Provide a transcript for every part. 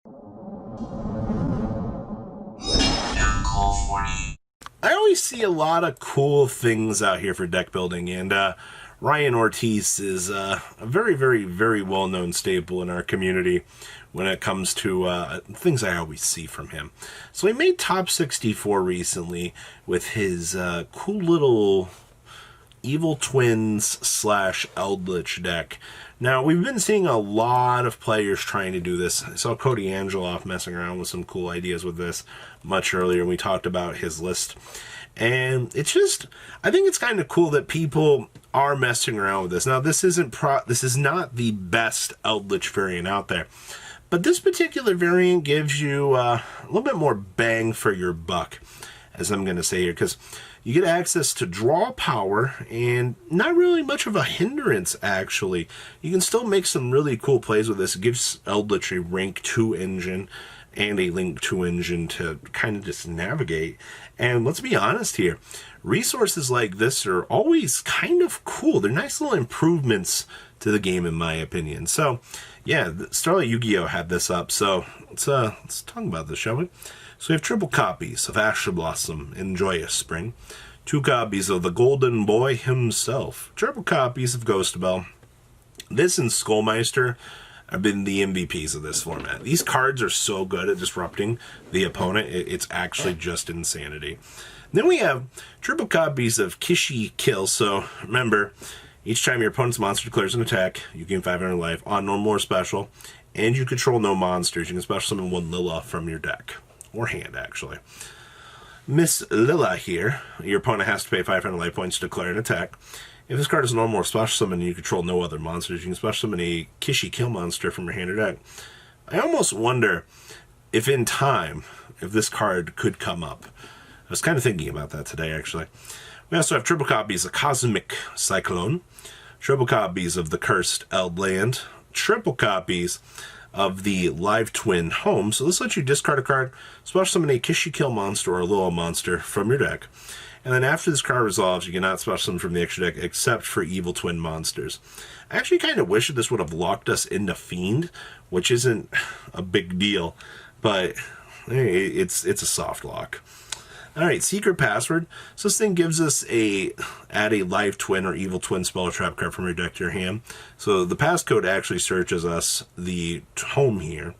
I always see a lot of cool things out here for deck building, and Ryan Ortiz is a very, very, very well-known staple in our community when it comes to things I always see from him. So he made top 64 recently with his cool little Evil Twins slash Eldlich deck. Now, we've been seeing a lot of players trying to do this. I saw Cody Angeloff messing around with some cool ideas with this much earlier, and we talked about his list. And it's just, I think it's kind of cool that people are messing around with this. Now, this is not the best Eldlich variant out there, but this particular variant gives you a little bit more bang for your buck, as I'm going to say here, because you get access to draw power and not really much of a hindrance, actually. You can still make some really cool plays with this. It gives Eldlich a rank 2 engine and a link 2 engine to kind of just navigate. And let's be honest here, resources like this are always kind of cool. They're nice little improvements to the game, in my opinion. So, yeah, Starlight Yu-Gi-Oh! Had this up, so let's talk about this, shall we? So we have triple copies of Asher Blossom in Joyous Spring, 2 copies of the Golden Boy himself, triple copies of Ghost Bell. This and Skullmeister have been the MVPs of this format. These cards are so good at disrupting the opponent, it's actually just insanity. Then we have triple copies of Kishi Kill. So remember, each time your opponent's monster declares an attack, you gain 500 life on normal or special, and you control no monsters. You can special summon 1 Lila from your deck. Or hand, actually. Miss Lila here, your opponent has to pay 500 life points to declare an attack. If this card is normal or special summon and you control no other monsters, you can special summon a Kishi Kill monster from your hand or deck. I almost wonder if in time, if this card could come up. I was kind of thinking about that today, actually. We also have triple copies of Cosmic Cyclone, triple copies of the Cursed Eldland, triple copies of the Live Twin Home. So this lets you discard a card, special summon a Kishi Kill monster or a Lila monster from your deck. And then after this card resolves, you cannot special summon from the extra deck except for Evil Twin monsters. I actually kind of wish that this would have locked us into Fiend, which isn't a big deal, but hey, it's a soft lock. Alright, Secret Password. So this thing gives us add a Live Twin or Evil Twin spell or trap card from your deck to your hand. So the passcode actually searches us the home here.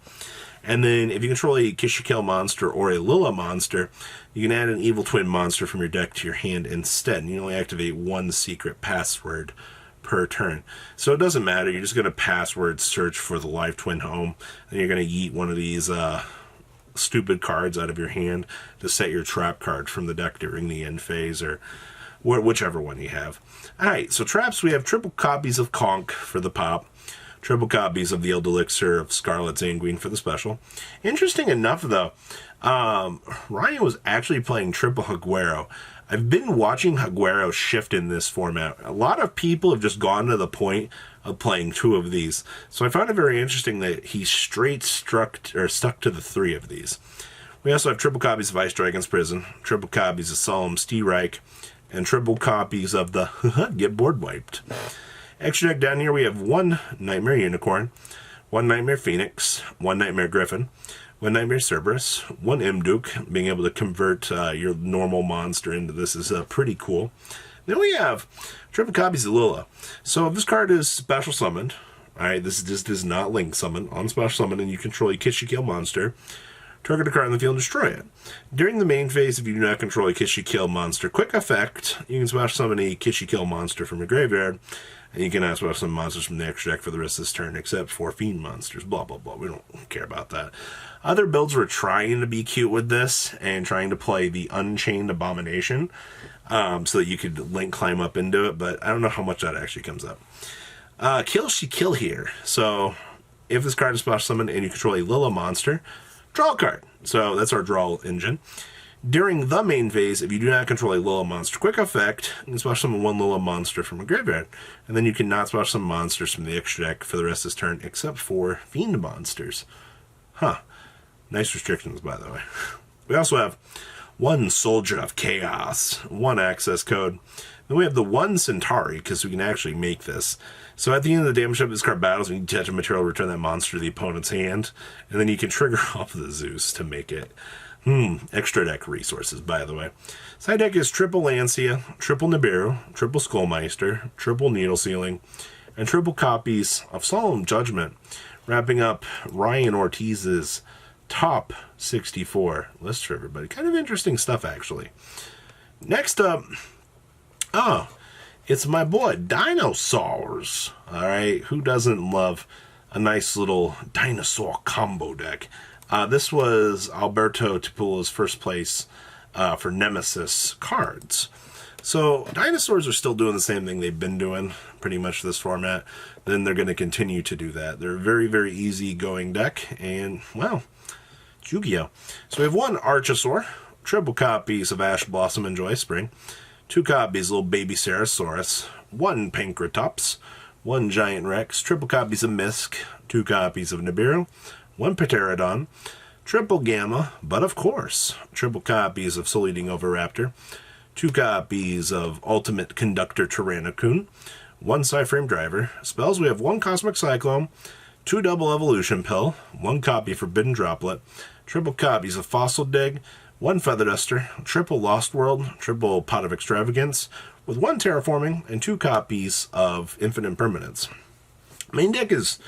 And then if you control a Kishi Kill monster or a Lila monster, you can add an Evil Twin monster from your deck to your hand instead. And you only activate 1 secret password per turn. So it doesn't matter, you're just going to password search for the Live Twin home, and you're going to yeet one of these stupid cards out of your hand to set your trap card from the deck during the end phase, or whichever one you have. Alright, so traps, we have triple copies of Conk for the pop, triple copies of the Eld Elixir of Scarlet Zanguine for the special. Interesting enough, though, Ryan was actually playing triple Higuero. I've been watching Higuero shift in this format. A lot of people have just gone to the point of playing 2 of these. So I found it very interesting that he stuck to the 3 of these. We also have triple copies of Ice Dragon's Prison, triple copies of Solemn Steerike, and triple copies of the Get Board Wiped. Extra deck down here we have 1 Nightmare Unicorn, 1 Nightmare Phoenix, 1 Nightmare Griffin, 1 Nightmare Cerberus, 1 Imduke. Being able to convert your normal monster into this is pretty cool. Then we have triple copies of Lila. So if this card is special summoned, alright, this just does not link summon, on special summon, and you control a Kishi Kill monster, target a card on the field and destroy it. During the main phase, if you do not control a Kishi Kill monster, quick effect, you can special summon a Kishi Kill monster from your graveyard, and you cannot special summon monsters from the extra deck for the rest of this turn, except for Fiend monsters, blah, blah, blah. We don't care about that. Other builds were trying to be cute with this, and trying to play the Unchained Abomination, so that you could link climb up into it, but I don't know how much that actually comes up. Kill She Kill here. So, if this card is special summoned and you control a Lila monster, draw a card. So, that's our draw engine. During the main phase, if you do not control a Lila monster, quick effect, you can special summon 1 Lila monster from a graveyard, and then you cannot special summon monsters from the extra deck for the rest of this turn, except for Fiend monsters. Huh. Nice restrictions, by the way. We also have 1 Soldier of Chaos, 1 access code. Then we have the one Centauri, because we can actually make this. So at the end of the damage of this card battles, when you touch a material, return that monster to the opponent's hand. And then you can trigger off the Zeus to make it. Extra deck resources, by the way. Side deck is triple Lancia, triple Nibiru, triple Skullmeister, triple Needle Sealing, and triple copies of Solemn Judgment, wrapping up Ryan Ortiz's top 64 list for everybody. Kind of interesting stuff, actually. Next up, it's my boy, Dinosaurs. All right, who doesn't love a nice little dinosaur combo deck? This was Alberto Tipula's first place for Nemesis cards. So Dinosaurs are still doing the same thing they've been doing pretty much this format. Then they're going to continue to do that. They're a very, very easy going deck. And, well, Yu-Gi-Oh! So we have one Archosaur, triple copies of Ash Blossom and Joy Spring, 2 copies of little baby Sarasaurus, 1 Pankratops, 1 Giant Rex, triple copies of Misk, 2 copies of Nibiru, 1 Pterodon, triple Gamma, but of course, triple copies of Soul Eating Oviraptor, 2 copies of Ultimate Conductor Tyrannocoon, 1 Psyframe Driver. Spells, we have 1 Cosmic Cyclone, 2 Double Evolution Pill, 1 copy Forbidden Droplet, triple copies of Fossil Dig, 1 Feather Duster, triple Lost World, triple Pot of Extravagance, with 1 Terraforming, and 2 copies of Infinite Permanence. Main deck is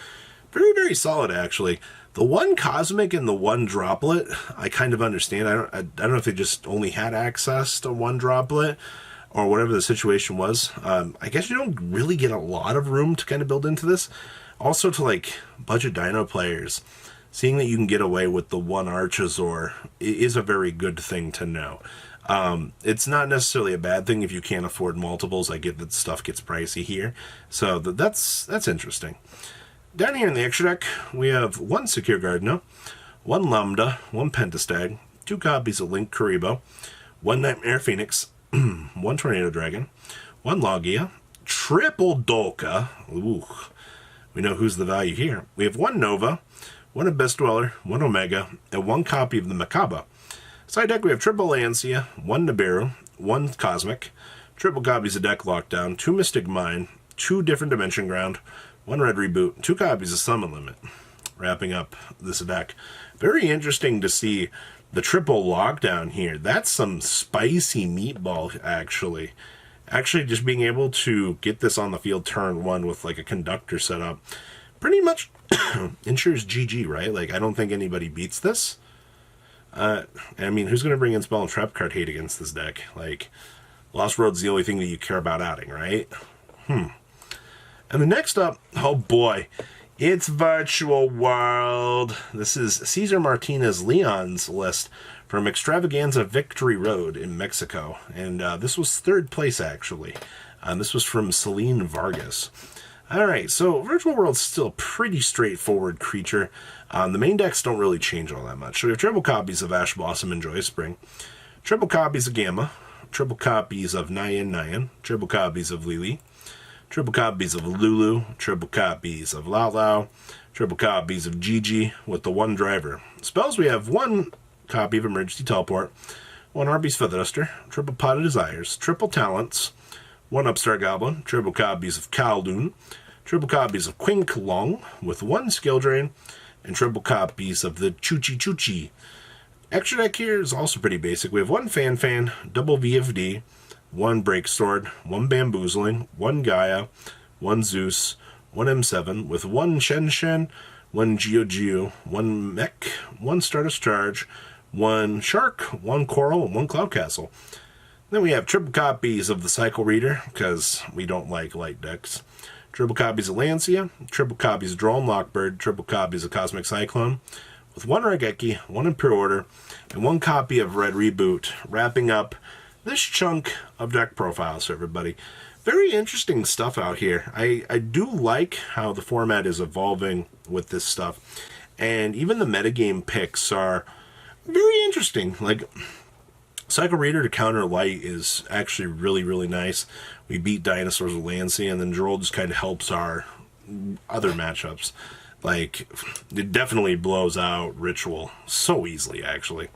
very, very solid, actually. The 1 Cosmic and the 1 Droplet, I kind of understand. I don't know if they just only had access to 1 Droplet or whatever the situation was. I guess you don't really get a lot of room to kind of build into this. Also, to like budget Dino players, seeing that you can get away with the 1 Archosaur is a very good thing to know. It's not necessarily a bad thing if you can't afford multiples. I get that stuff gets pricey here, so that's interesting. Down here in the extra deck, we have 1 Secure Gardener, 1 Lambda, 1 Pentastag, 2 copies of Link Karibo, 1 Nightmare Phoenix, 1 Tornado Dragon, 1 Logia, triple Dolka. Ooh, we know who's the value here. We have 1 Nova, 1 Abyss Dweller, 1 Omega, and 1 copy of the Makaba. Side deck, we have triple Lancia, 1 Nibiru, 1 Cosmic, triple copies of Deck Lockdown, 2 Mystic Mine, 2 Different Dimension Ground, 1 Red Reboot, 2 copies of Summon Limit. Wrapping up this deck. Very interesting to see the triple lockdown here. That's some spicy meatball, actually. Actually, just being able to get this on the field turn 1 with like a conductor setup pretty much ensures GG, right? Like, I don't think anybody beats this. I mean, who's going to bring in Spell and Trap card hate against this deck? Like, Lost World's the only thing that you care about adding, right? And the next up, oh boy, it's Virtual World. This is Cesar Martinez Leon's list from Extravaganza Victory Road in Mexico. And this was 3rd place, actually. This was from Celine Vargas. Alright, so Virtual World's still a pretty straightforward creature. The main decks don't really change all that much. So we have triple copies of Ash Blossom and Joy Spring, triple copies of Gamma, triple copies of Nyan, triple copies of Lili, triple copies of Lulu, triple copies of Lao Lao, triple copies of Gigi with the 1 Driver. Spells, we have 1 copy of Emergency Teleport, 1 Arby's Feather Duster, triple Pot of Desires, triple Talents, 1 Upstart Goblin, triple copies of Kaldun, triple copies of Quink Long with 1 Skill Drain, and triple copies of the Chuchi Chuchi. Extra deck here is also pretty basic. We have 1 Fan, double VFD, 1 Break Sword, 1 Bamboozling, 1 Gaia, 1 Zeus, 1 M7 with 1 Shen, 1 Geo, 1 Mech, 1 Stardust Charge, 1 Shark, 1 Coral, and 1 Cloud Castle. Then we have triple copies of the Cycle Reader, because we don't like light decks. Triple copies of Lancia, triple copies of Drone Lockbird, triple copies of Cosmic Cyclone, with 1 Raigeki, 1 Imperial Order, and 1 copy of Red Reboot, wrapping up this chunk of deck profiles for everybody. Very interesting stuff out here. I do like how the format is evolving with this stuff. And even the metagame picks are very interesting. Like, Cycle Reader to counter light is actually really, really nice. We beat Dinosaurs with Lancia, and then Droll just kind of helps our other matchups. Like, it definitely blows out Ritual so easily, actually.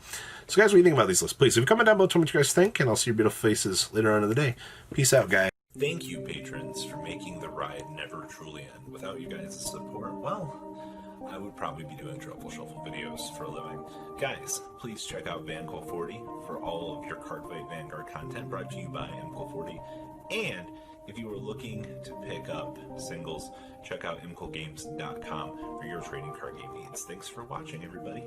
So guys, what do you think about these lists? Please, if you comment down below, tell me what you guys think, and I'll see your beautiful faces later on in the day. Peace out, guys. Thank you, patrons, for making the ride never truly end. Without you guys' support, well, I would probably be doing Truffle Shuffle videos for a living. Guys, please check out VanCool40 for all of your Cardfight Vanguard content brought to you by MCool40. And if you are looking to pick up singles, check out mcoolgames.com for your trading card game needs. Thanks for watching, everybody.